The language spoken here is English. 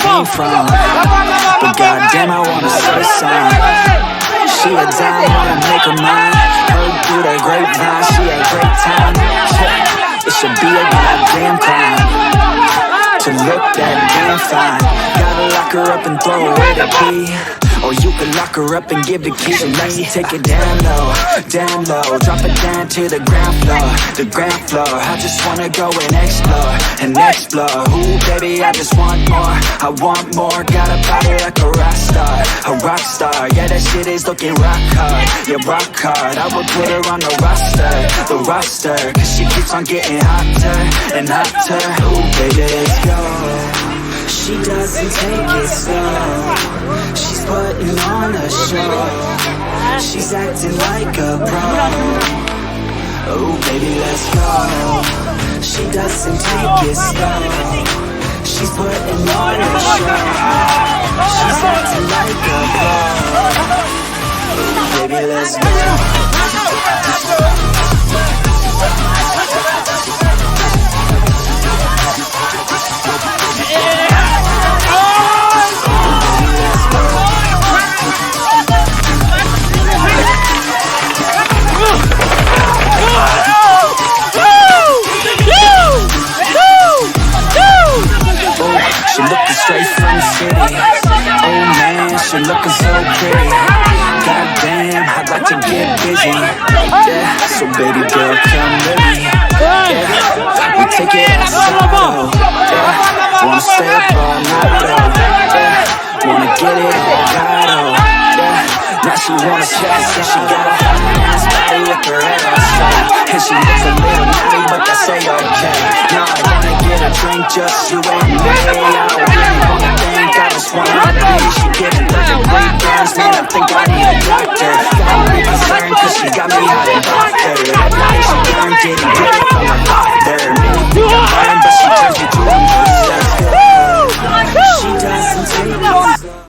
came from, but goddamn I wanna set a sign. She a dime, wanna make her mine. Heard through that grapevine, she had great time. Yeah, it should be a goddamn crime to look that damn fine. Gotta lock her up and throw away the key, or you can lock her up and give the key to me. Take it down low, drop it down to the ground floor, the ground floor. I just wanna go and explore, ooh baby I just want more, I want more. Got a body like a rock star, yeah that shit is looking rock hard, yeah rock hard. I would put her on the roster, cause she keeps on getting hotter and hotter. Ooh baby let's go. She doesn't take it slow, she's putting on a show, she's acting like a pro. Oh baby let's go. She doesn't take it slow, she's putting on a show, she's acting like a pro. Oh baby let's go. She looking straight from the city. Oh man, she looking so pretty. Goddamn, I'd like to get busy. Yeah, so baby girl, come with me. Yeah, we take it outside, oh. Yeah, wanna stay up all night, oh. Yeah, wanna get it all right, oh. Yeah, now she wanna chat, and she got a fine-ass body with her head on straight. And she looks a little naughty, but that's a-okay. Now I wanna get a drink, just you and me. I don't really wanna think, I just wanna be. She giving 30 weekends, man, I think I